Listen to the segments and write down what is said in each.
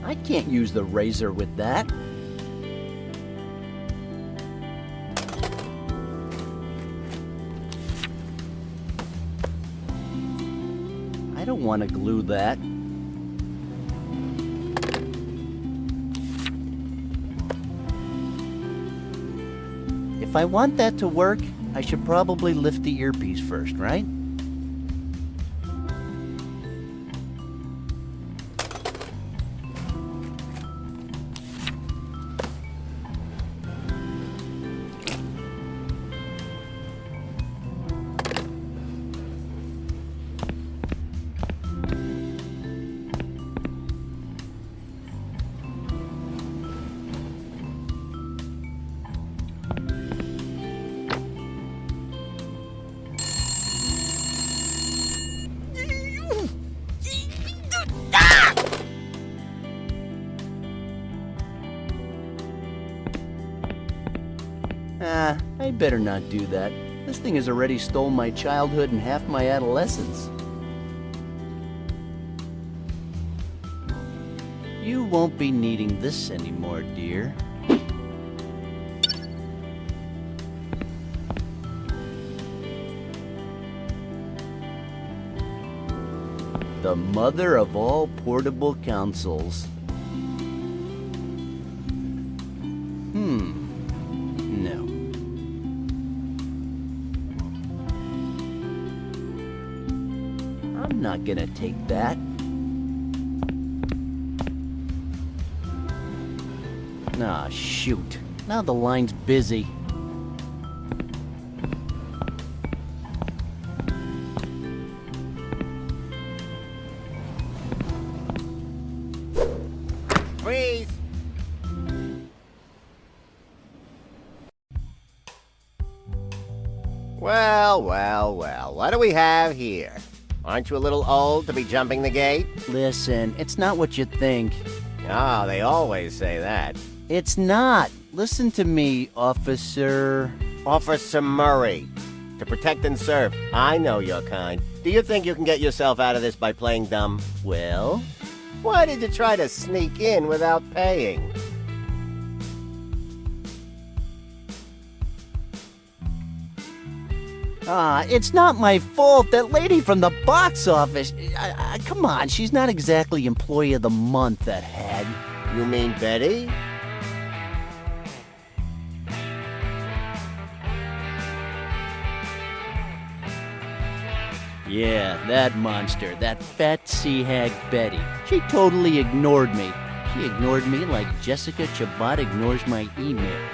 I can't use the razor with that. I don't want to glue that. If I want that to work, I should probably lift the earpiece first, right? I better not do that. This thing has already stole my childhood and half my adolescence. You won't be needing this anymore, dear. The mother of all portable consoles. No. I'm not gonna take that. Ah, shoot. Now the line's busy. Freeze! Well, what do we have here? Aren't you a little old to be jumping the gate? Listen, it's not what you think. Oh, they always say that. It's not. Listen to me, officer. Officer Murray. To protect and serve. I know your kind. Do you think you can get yourself out of this by playing dumb? Well? Why did you try to sneak in without paying? It's not my fault. That lady from the box office. Come on, she's not exactly Employee of the Month, that hag. You mean Betty? Yeah, that monster, that fat sea hag Betty. She totally ignored me. She ignored me like Jessica Chabot ignores my emails.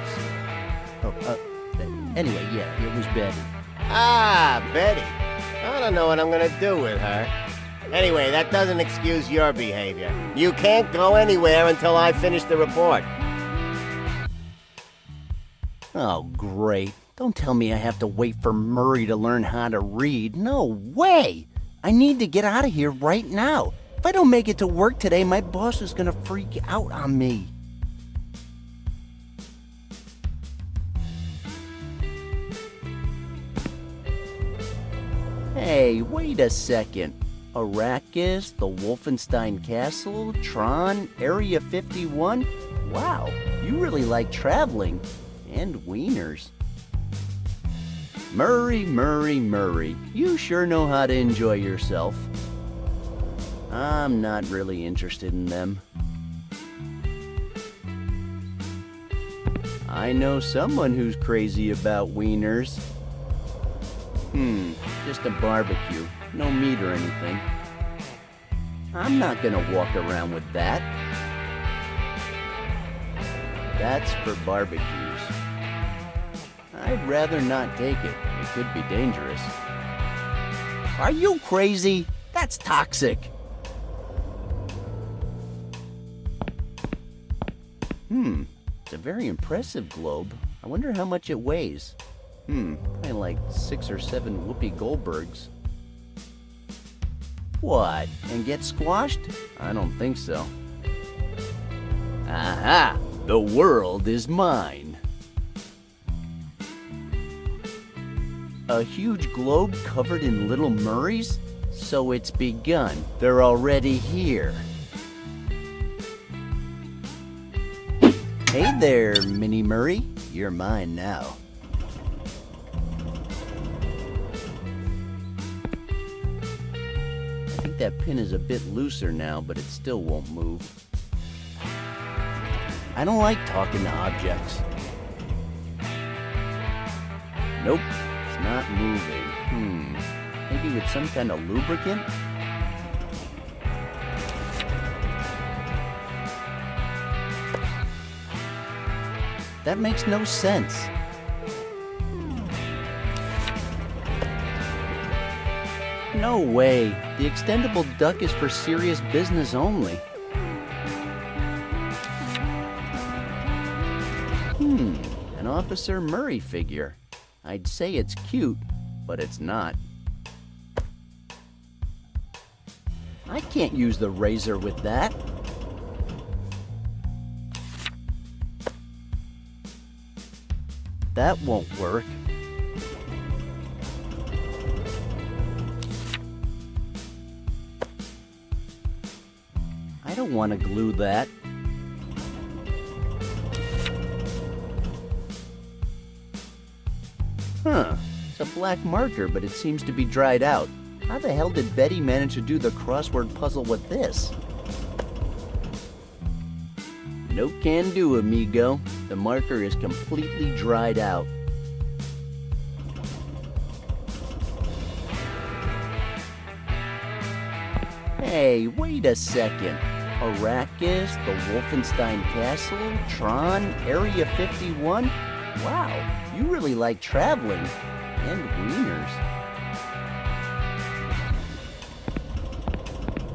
Anyway, yeah, it was Betty. Ah, Betty. I don't know what I'm gonna do with her. Anyway, that doesn't excuse your behavior. You can't go anywhere until I finish the report. Oh, great. Don't tell me I have to wait for Murray to learn how to read. No way! I need to get out of here right now. If I don't make it to work today, my boss is gonna freak out on me. Hey, wait a second. Arrakis, the Wolfenstein Castle, Tron, Area 51? Wow, you really like traveling. And wieners. Murray, you sure know how to enjoy yourself. I'm not really interested in them. I know someone who's crazy about wieners. Just a barbecue. No meat or anything. I'm not gonna walk around with that. That's for barbecues. I'd rather not take it. It could be dangerous. Are you crazy? That's toxic. It's a very impressive globe. I wonder how much it weighs. Probably like 6 or 7 Whoopi Goldbergs. What? And get squashed? I don't think so. Aha! The world is mine. A huge globe covered in little Murrays? So it's begun. They're already here. Hey there, Minnie Murray. You're mine now. I think that pin is a bit looser now, but it still won't move. I don't like talking to objects. Nope, it's not moving. Maybe with some kind of lubricant? That makes no sense. No way. The extendable duck is for serious business only. An Officer Murray figure. I'd say it's cute, but it's not. I can't use the razor with that. That won't work. I don't want to glue that. It's a black marker, but it seems to be dried out. How the hell did Betty manage to do the crossword puzzle with this? No can do, amigo. The marker is completely dried out. Hey, wait a second. Arrakis, the Wolfenstein Castle, Tron, Area 51? Wow, you really like traveling. And wieners.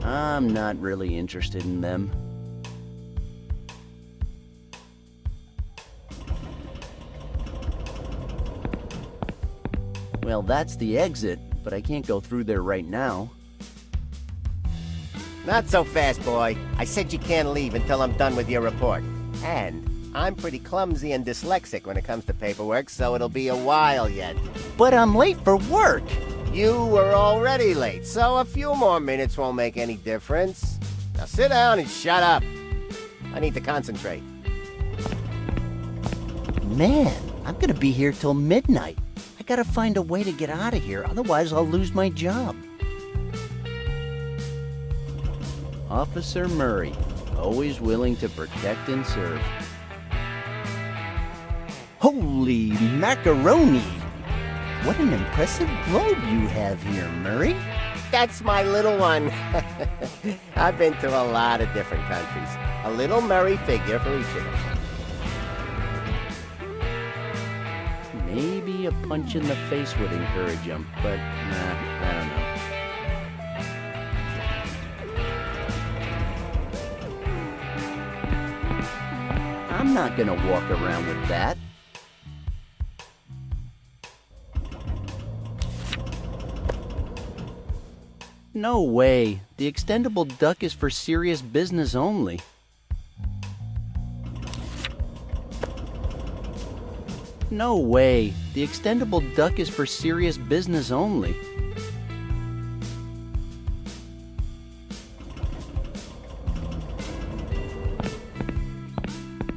I'm not really interested in them. Well, that's the exit, but I can't go through there right now. Not so fast, boy. I said you can't leave until I'm done with your report. And I'm pretty clumsy and dyslexic when it comes to paperwork, so it'll be a while yet. But I'm late for work. You were already late, so a few more minutes won't make any difference. Now sit down and shut up. I need to concentrate. Man, I'm gonna be here till midnight. I gotta find a way to get out of here, otherwise I'll lose my job. Officer Murray, always willing to protect and serve. Holy macaroni! What an impressive globe you have here, Murray. That's my little one. I've been to a lot of different countries. A little Murray figure for each of them. Maybe a punch in the face would encourage him, but nah, I don't know. I'm not gonna walk around with that. No way. The extendable duck is for serious business only. No way. The extendable duck is for serious business only.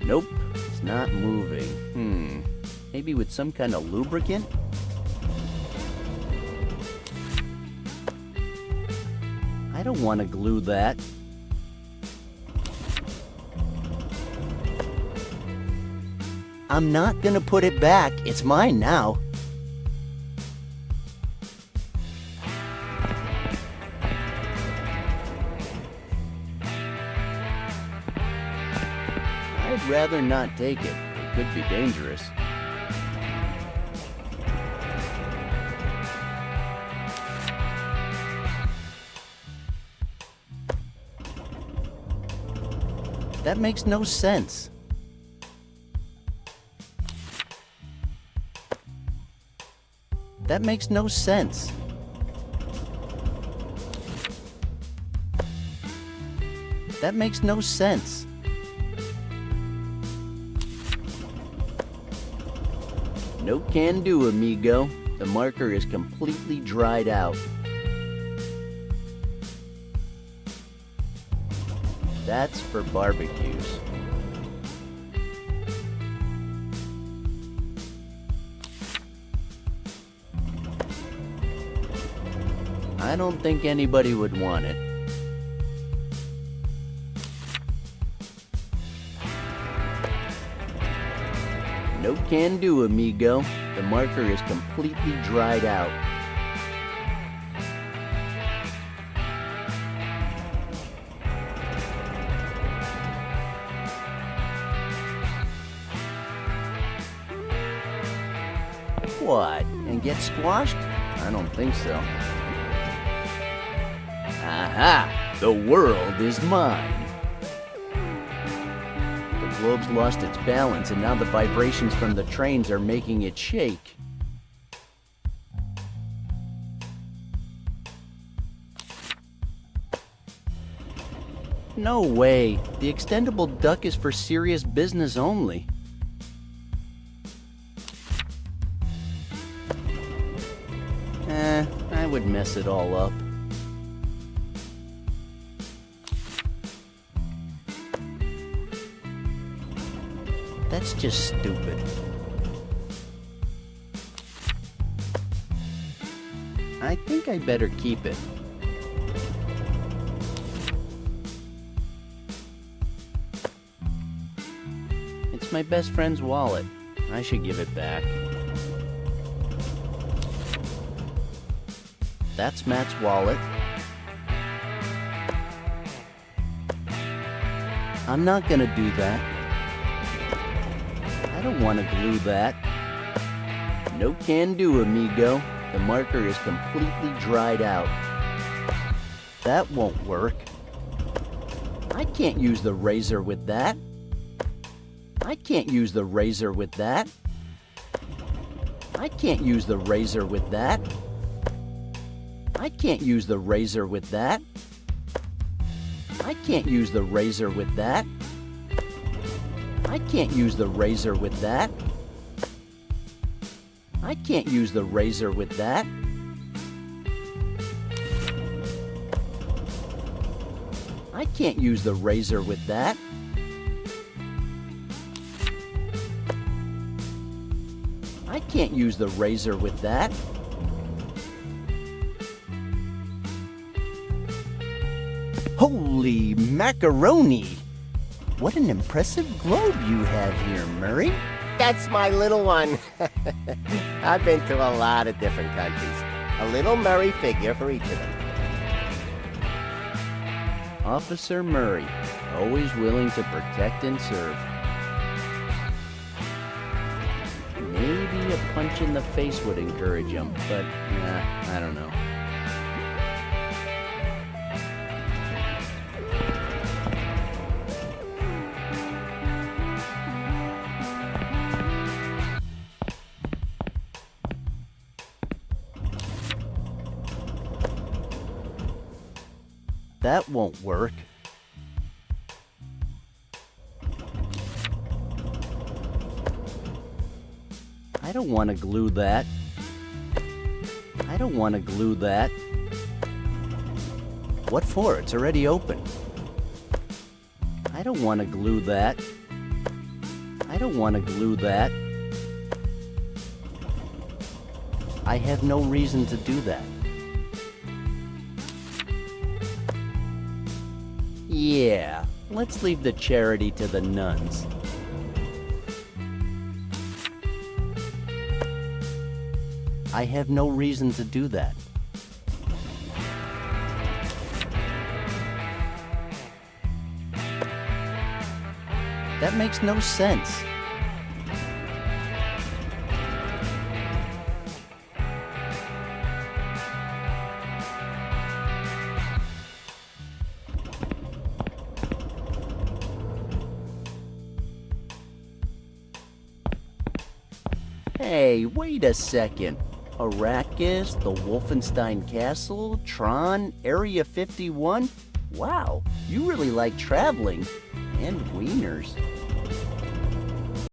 Nope, it's not moving. Maybe with some kind of lubricant? I don't want to glue that. I'm not gonna put it back. It's mine now. I'd rather not take it. It could be dangerous. That makes no sense. That makes no sense. That makes no sense. No can do, amigo. The marker is completely dried out. That's for barbecues. I don't think anybody would want it. No can do, amigo. The marker is completely dried out. What? And get squashed? I don't think so. Aha! The world is mine. The globe's lost its balance, and now the vibrations from the trains are making it shake. No way. The extendable duck is for serious business only. I would mess it all up. That's just stupid. I think I better keep it. It's my best friend's wallet. I should give it back. That's Matt's wallet. I'm not gonna do that. I don't want to glue that. No can do, amigo. The marker is completely dried out. That won't work. I can't use the razor with that. I can't use the razor with that. I can't use the razor with that. I can't use the razor with that. I can't use the razor with that. I can't use the razor with that. I can't use the razor with that. I can't use the razor with that. I can't use the razor with that. Holy macaroni! What an impressive globe you have here, Murray. That's my little one. I've been to a lot of different countries. A little Murray figure for each of them. Officer Murray, always willing to protect and serve. Maybe a punch in the face would encourage him, but I don't know. That won't work. I don't want to glue that. I don't want to glue that. What for? It's already open. I don't want to glue that. I don't want to glue that. I have no reason to do that. Yeah, let's leave the charity to the nuns. I have no reason to do that. That makes no sense. Hey, wait a second. Arrakis, the Wolfenstein Castle, Tron, Area 51? Wow, you really like traveling. And wieners.